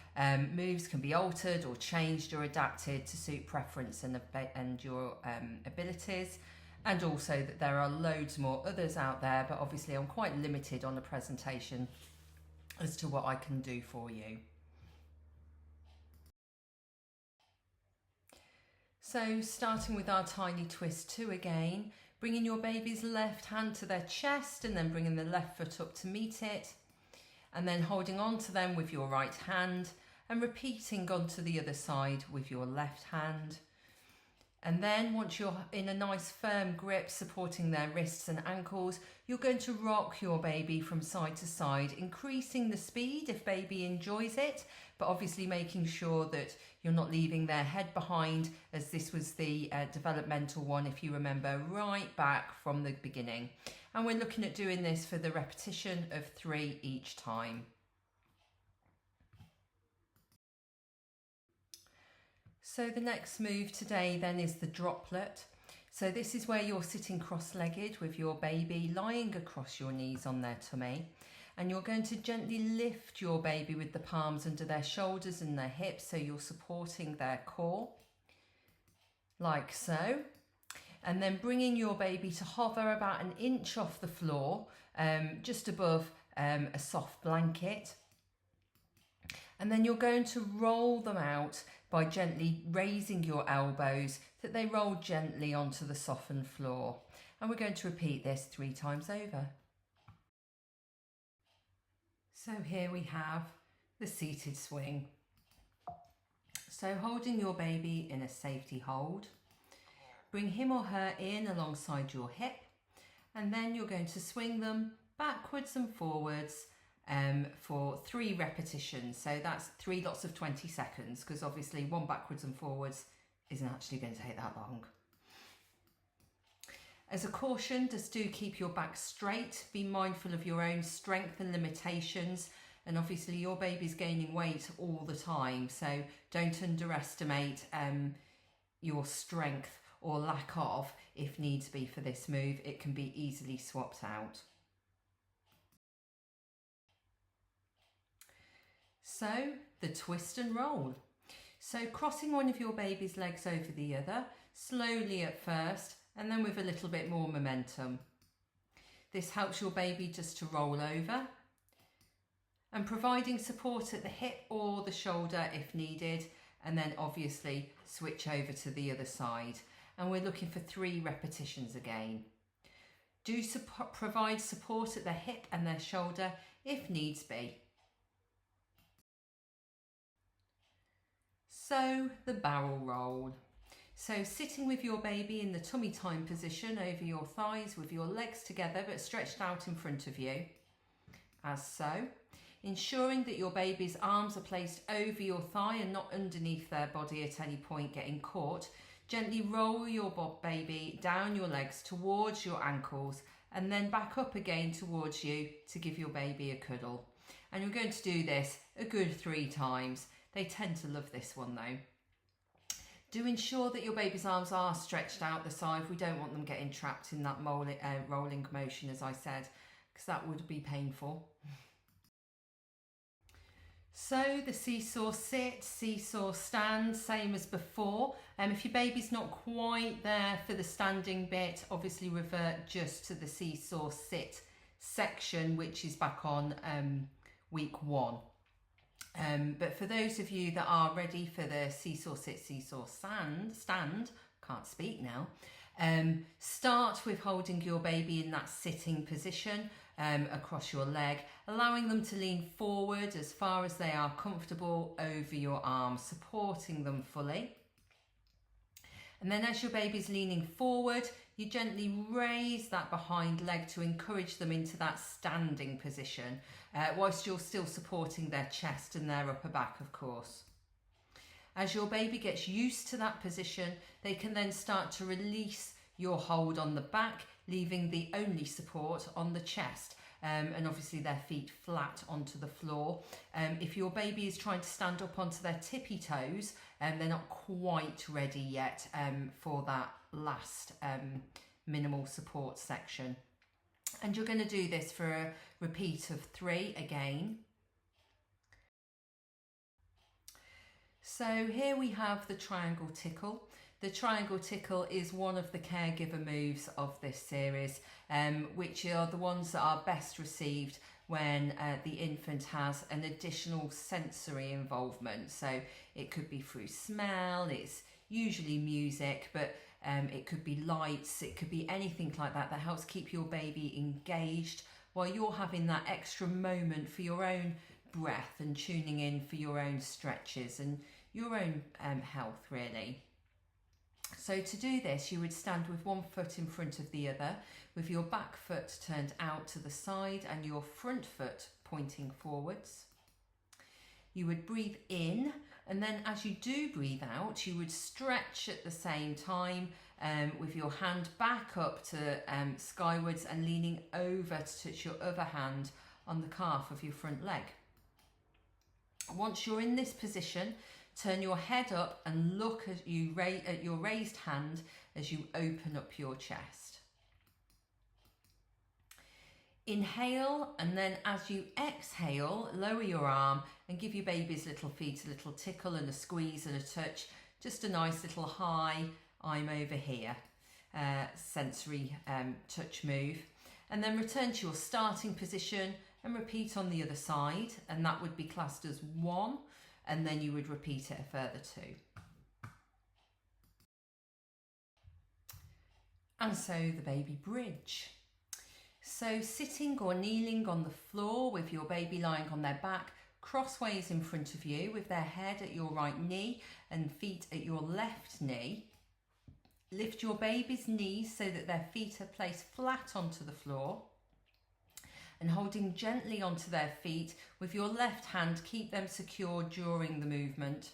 moves can be altered or changed or adapted to suit preference and your abilities. And also that there are loads more others out there, but obviously I'm quite limited on the presentation as to what I can do for you. So starting with our tiny twist 2 again, bringing your baby's left hand to their chest and then bringing the left foot up to meet it, and then holding on to them with your right hand and repeating onto the other side with your left hand. And then once you're in a nice firm grip supporting their wrists and ankles, you're going to rock your baby from side to side, increasing the speed if baby enjoys it, but obviously making sure that you're not leaving their head behind, as this was the developmental one, if you remember, right back from the beginning. And we're looking at doing this for the repetition of 3 each time. So the next move today then is the droplet. So this is where you're sitting cross-legged with your baby lying across your knees on their tummy, and you're going to gently lift your baby with the palms under their shoulders and their hips, so you're supporting their core, like so. And then bringing your baby to hover about 1 inch off the floor, just above a soft blanket. And then you're going to roll them out by gently raising your elbows, that they roll gently onto the softened floor. And we're going to repeat this 3 times over. So here we have the seated swing. So holding your baby in a safety hold, bring him or her in alongside your hip, and then you're going to swing them backwards and forwards for 3 repetitions. So that's 3 lots of 20 seconds, because obviously 1 backwards and forwards isn't actually going to take that long. As a caution, just do keep your back straight. Be mindful of your own strength and limitations. And obviously your baby's gaining weight all the time, so don't underestimate your strength or lack of if needs be for this move. It can be easily swapped out. So the twist and roll. So crossing one of your baby's legs over the other, slowly at first, and then with a little bit more momentum. This helps your baby just to roll over, and providing support at the hip or the shoulder if needed, and then obviously switch over to the other side. And we're looking for 3 repetitions again. Do provide support at the hip and their shoulder if needs be. So the barrel roll. So sitting with your baby in the tummy time position over your thighs with your legs together but stretched out in front of you, as so. Ensuring that your baby's arms are placed over your thigh and not underneath their body at any point getting caught. Gently roll your baby down your legs towards your ankles and then back up again towards you to give your baby a cuddle. And you're going to do this a good 3 times. They tend to love this one though. Do ensure that your baby's arms are stretched out the side. We don't want them getting trapped in that rolling motion, as I said, because that would be painful. So the seesaw sit, seesaw stand, same as before. If your baby's not quite there for the standing bit, obviously revert just to the seesaw sit section, which is back on week 1. But for those of you that are ready for the seesaw sit, seesaw stand, can't speak now, start with holding your baby in that sitting position across your leg, allowing them to lean forward as far as they are comfortable over your arms, supporting them fully. And then as your baby's leaning forward, you gently raise that behind leg to encourage them into that standing position, whilst you're still supporting their chest and their upper back, of course. As your baby gets used to that position, they can then start to release your hold on the back, leaving the only support on the chest. and obviously their feet flat onto the floor. If your baby is trying to stand up onto their tippy toes, they're not quite ready yet for that last minimal support section. And you're going to do this for a repeat of 3 again. So here we have the triangle tickle. The triangle tickle is one of the caregiver moves of this series, which are the ones that are best received when the infant has an additional sensory involvement. So it could be through smell, it's usually music, but it could be lights, it could be anything like that that helps keep your baby engaged while you're having that extra moment for your own breath and tuning in for your own stretches and your own health, really. So to do this, you would stand with one foot in front of the other, with your back foot turned out to the side and your front foot pointing forwards. You would breathe in, and then as you do breathe out, you would stretch at the same time with your hand back up to skywards and leaning over to touch your other hand on the calf of your front leg. Once you're in this position, turn your head up and look at your raised hand as you open up your chest. Inhale, and then as you exhale, lower your arm and give your baby's little feet a little tickle and a squeeze and a touch. Just a nice little hi, I'm over here, sensory touch move. And then return to your starting position and repeat on the other side, and that would be classed as 1, and then you would repeat it a further 2. And so the baby bridge. So sitting or kneeling on the floor with your baby lying on their back, crossways in front of you with their head at your right knee and feet at your left knee. Lift your baby's knees so that their feet are placed flat onto the floor. And holding gently onto their feet with your left hand, keep them secure during the movement.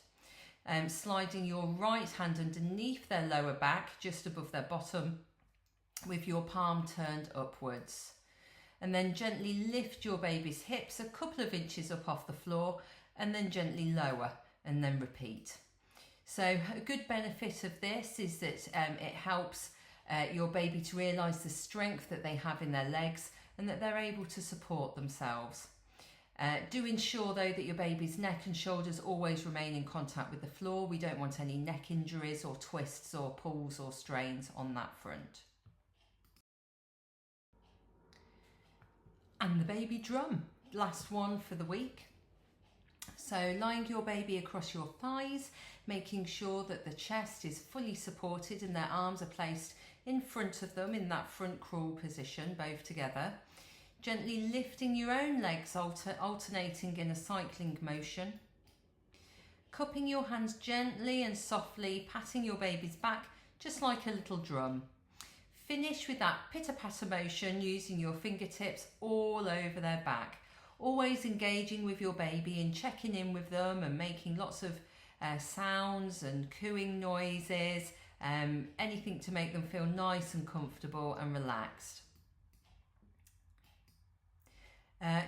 Sliding your right hand underneath their lower back, just above their bottom, with your palm turned upwards. And then gently lift your baby's hips a couple of inches up off the floor, and then gently lower, and then repeat. So a good benefit of this is that it helps your baby to realise the strength that they have in their legs and that they're able to support themselves. Do ensure though that your baby's neck and shoulders always remain in contact with the floor. We don't want any neck injuries or twists or pulls or strains on that front. And the baby drum, last one for the week. So lying your baby across your thighs, making sure that the chest is fully supported and their arms are placed in front of them in that front crawl position, both together. Gently lifting your own legs, alternating in a cycling motion. Cupping your hands gently and softly, patting your baby's back, just like a little drum. Finish with that pitter-patter motion using your fingertips all over their back. Always engaging with your baby and checking in with them and making lots of sounds and cooing noises, anything to make them feel nice and comfortable and relaxed.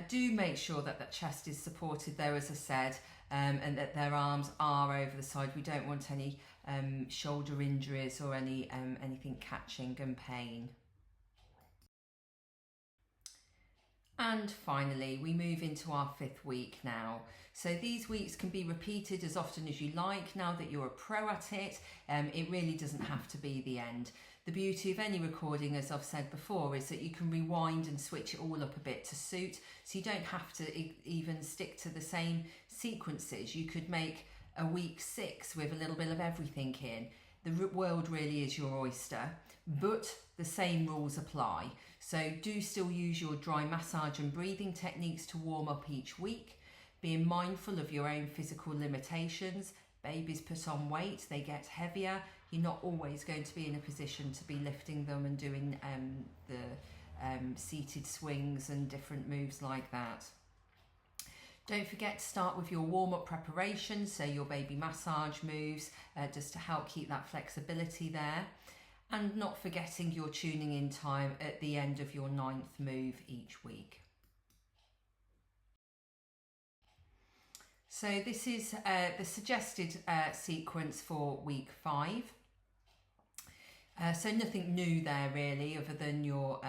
Do make sure that the chest is supported though, as I said, and that their arms are over the side. We don't want any shoulder injuries or anything catching and pain. And finally, we move into our 5th week now. So these weeks can be repeated as often as you like now that you're a pro at it. It really doesn't have to be the end. The beauty of any recording, as I've said before, is that you can rewind and switch it all up a bit to suit. So you don't have to even stick to the same sequences. You could make a week 6 with a little bit of everything in. The world really is your oyster, but the same rules apply. So do still use your dry massage and breathing techniques to warm up each week, being mindful of your own physical limitations. Babies put on weight, they get heavier. You're not always going to be in a position to be lifting them and doing the seated swings and different moves like that. Don't forget to start with your warm-up preparation, so your baby massage moves, just to help keep that flexibility there. And not forgetting your tuning in time at the end of your 9th move each week. So this is the suggested sequence for week 5. So nothing new there really, other than your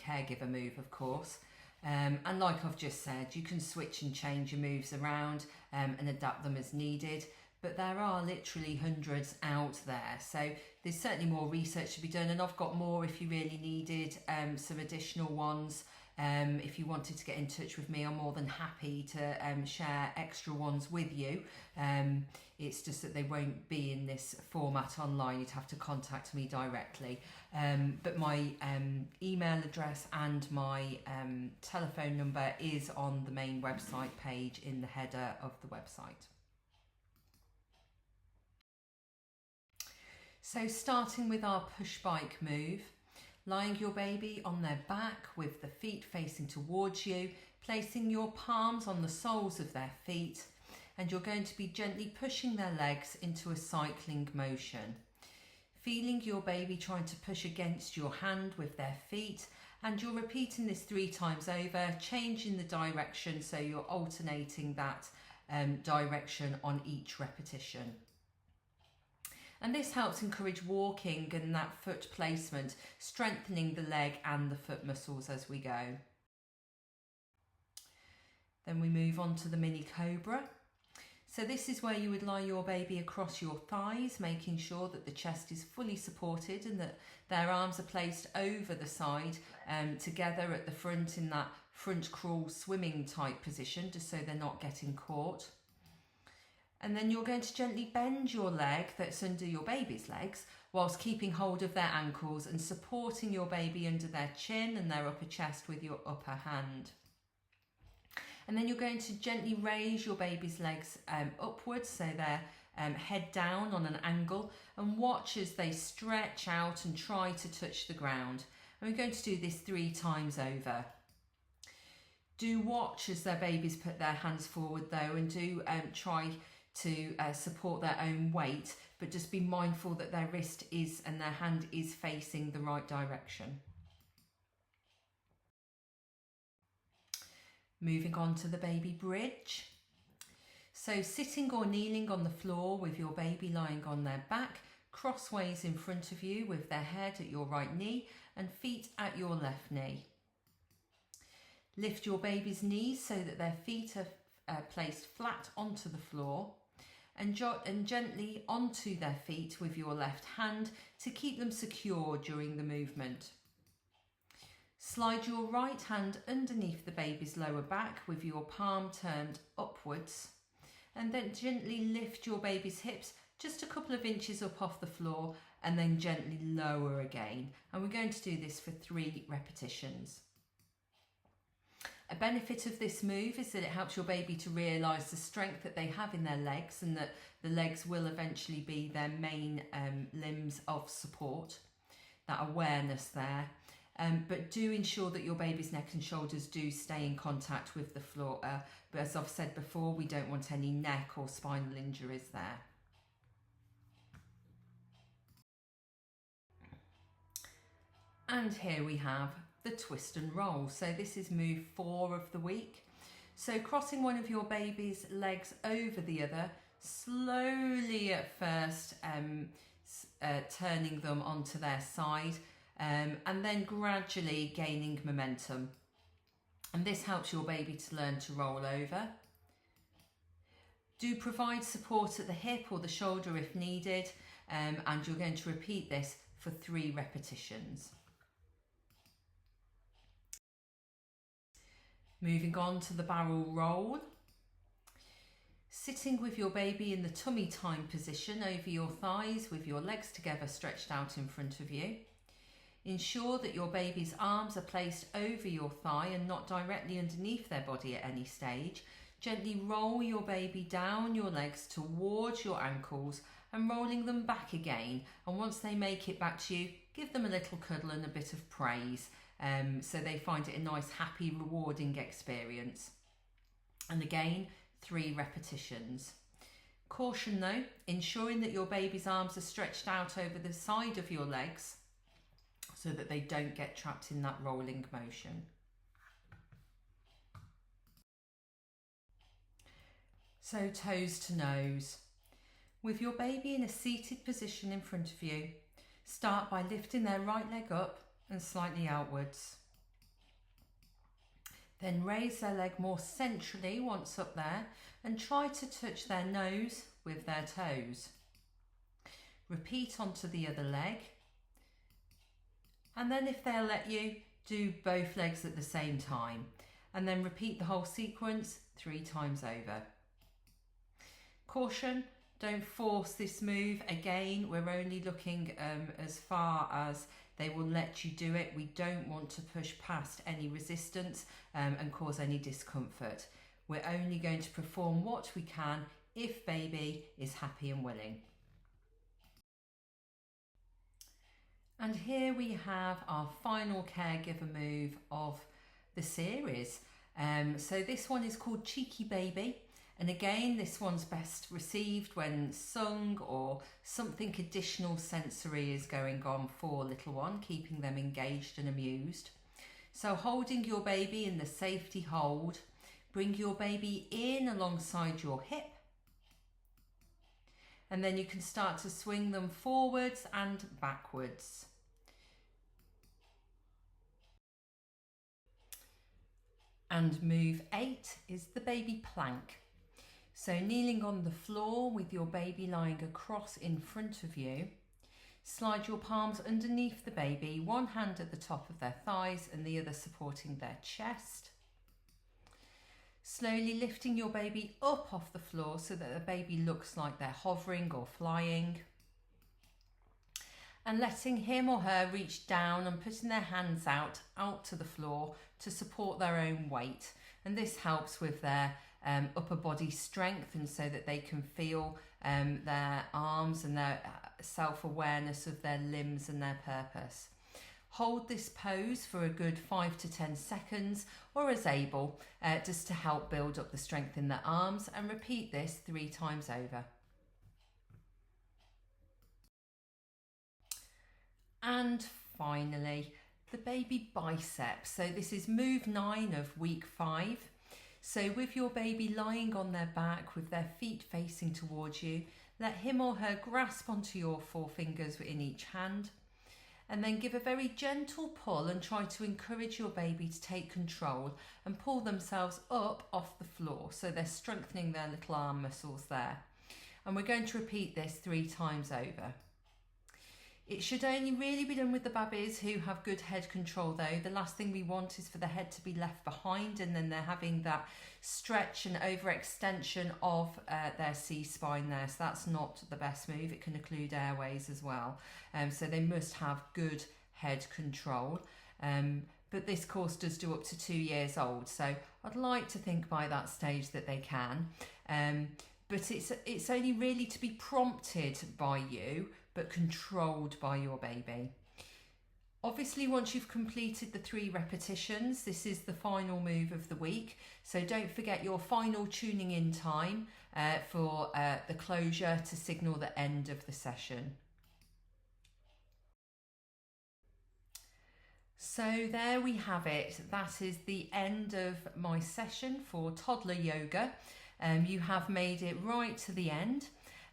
caregiver move, of course. And like I've just said, you can switch and change your moves around and adapt them as needed. But there are literally hundreds out there. So there's certainly more research to be done. And I've got more if you really needed some additional ones. If you wanted to get in touch with me, I'm more than happy to share extra ones with you. It's just that they won't be in this format online. You'd have to contact me directly. But my email address and my telephone number is on the main website page in the header of the website. So starting with our push bike move, lying your baby on their back with the feet facing towards you, placing your palms on the soles of their feet, and you're going to be gently pushing their legs into a cycling motion. Feeling your baby trying to push against your hand with their feet, and you're repeating this 3 times over, changing the direction so you're alternating that direction on each repetition. And this helps encourage walking and that foot placement, strengthening the leg and the foot muscles as we go. Then we move on to the mini cobra. So this is where you would lie your baby across your thighs, making sure that the chest is fully supported and that their arms are placed over the side, together at the front in that front crawl swimming type position, just so they're not getting caught. And then you're going to gently bend your leg that's under your baby's legs whilst keeping hold of their ankles and supporting your baby under their chin and their upper chest with your upper hand. And then you're going to gently raise your baby's legs upwards, so they're head down on an angle, and watch as they stretch out and try to touch the ground. And we're going to do this 3 times over. Do watch as their babies put their hands forward though, and do try to support their own weight, but just be mindful that their wrist is and their hand is facing the right direction. Moving on to the baby bridge. So sitting or kneeling on the floor with your baby lying on their back, crossways in front of you with their head at your right knee and feet at your left knee. Lift your baby's knees so that their feet are placed flat onto the floor, and gently onto their feet with your left hand to keep them secure during the movement. Slide your right hand underneath the baby's lower back with your palm turned upwards, and then gently lift your baby's hips just a couple of inches up off the floor, and then gently lower again. And we're going to do this for 3 repetitions. A benefit of this move is that it helps your baby to realise the strength that they have in their legs, and that the legs will eventually be their main limbs of support, that awareness there. But do ensure that your baby's neck and shoulders do stay in contact with the floor. But as I've said before, we don't want any neck or spinal injuries there. And here we have the twist and roll. So this is move 4 of the week. So crossing one of your baby's legs over the other, slowly at first turning them onto their side, and then gradually gaining momentum. And this helps your baby to learn to roll over. Do provide support at the hip or the shoulder if needed, and you're going to repeat this for 3 repetitions. Moving on to the barrel roll. Sitting with your baby in the tummy time position over your thighs with your legs together stretched out in front of you. Ensure that your baby's arms are placed over your thigh and not directly underneath their body at any stage. Gently roll your baby down your legs towards your ankles and rolling them back again. And once they make it back to you, give them a little cuddle and a bit of praise. So they find it a nice, happy, rewarding experience. And again, 3 repetitions. Caution though, ensuring that your baby's arms are stretched out over the side of your legs so that they don't get trapped in that rolling motion. So toes to nose. With your baby in a seated position in front of you, start by lifting their right leg up and slightly outwards. Then raise their leg more centrally once up there and try to touch their nose with their toes. Repeat onto the other leg. And then if they'll let you, do both legs at the same time. And then repeat the whole sequence 3 times over. Caution, don't force this move. Again, we're only looking as far as they will let you do it. We don't want to push past any resistance and cause any discomfort. We're only going to perform what we can if baby is happy and willing. And here we have our final caregiver move of the series. So this one is called Cheeky Baby. And again, this one's best received when sung or something additional sensory is going on for little one, keeping them engaged and amused. So holding your baby in the safety hold, bring your baby in alongside your hip. And then you can start to swing them forwards and backwards. And move 8 is the baby plank. So kneeling on the floor with your baby lying across in front of you, slide your palms underneath the baby, one hand at the top of their thighs and the other supporting their chest. Slowly lifting your baby up off the floor so that the baby looks like they're hovering or flying. And letting him or her reach down and putting their hands out to the floor to support their own weight. And this helps with their upper body strength, and so that they can feel their arms and their self-awareness of their limbs and their purpose. Hold this pose for a good 5 to 10 seconds or as able, just to help build up the strength in the arms, and repeat this 3 times over. And finally, the baby biceps. So this is move 9 of week 5. So with your baby lying on their back with their feet facing towards you, let him or her grasp onto your forefingers in each hand, and then give a very gentle pull and try to encourage your baby to take control and pull themselves up off the floor. So they're strengthening their little arm muscles there. And we're going to repeat this 3 times over. It should only really be done with the babbies who have good head control though. The last thing we want is for the head to be left behind and then they're having that stretch and overextension of their C-spine there. So that's not the best move. It can occlude airways as well. So they must have good head control. But this course does do up to 2 years old. So I'd like to think by that stage that they can. But it's only really to be prompted by you, but controlled by your baby. Obviously, once you've completed the 3 repetitions, this is the final move of the week. So don't forget your final tuning in time for the closure to signal the end of the session. So there we have it. That is the end of my session for toddler yoga. You have made it right to the end.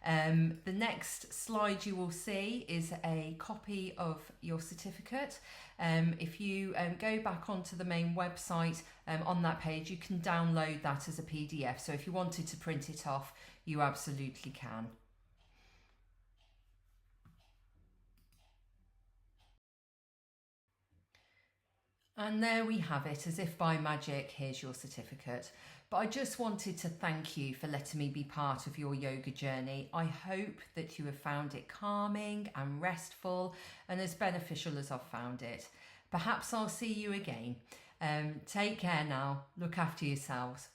The next slide you will see is a copy of your certificate. If you go back onto the main website, on that page you can download that as a PDF. So if you wanted to print it off, you absolutely can. And there we have it, as if by magic, here's your certificate. But I just wanted to thank you for letting me be part of your yoga journey. I hope that you have found it calming and restful and as beneficial as I've found it. Perhaps I'll see you again. Take care now. Look after yourselves.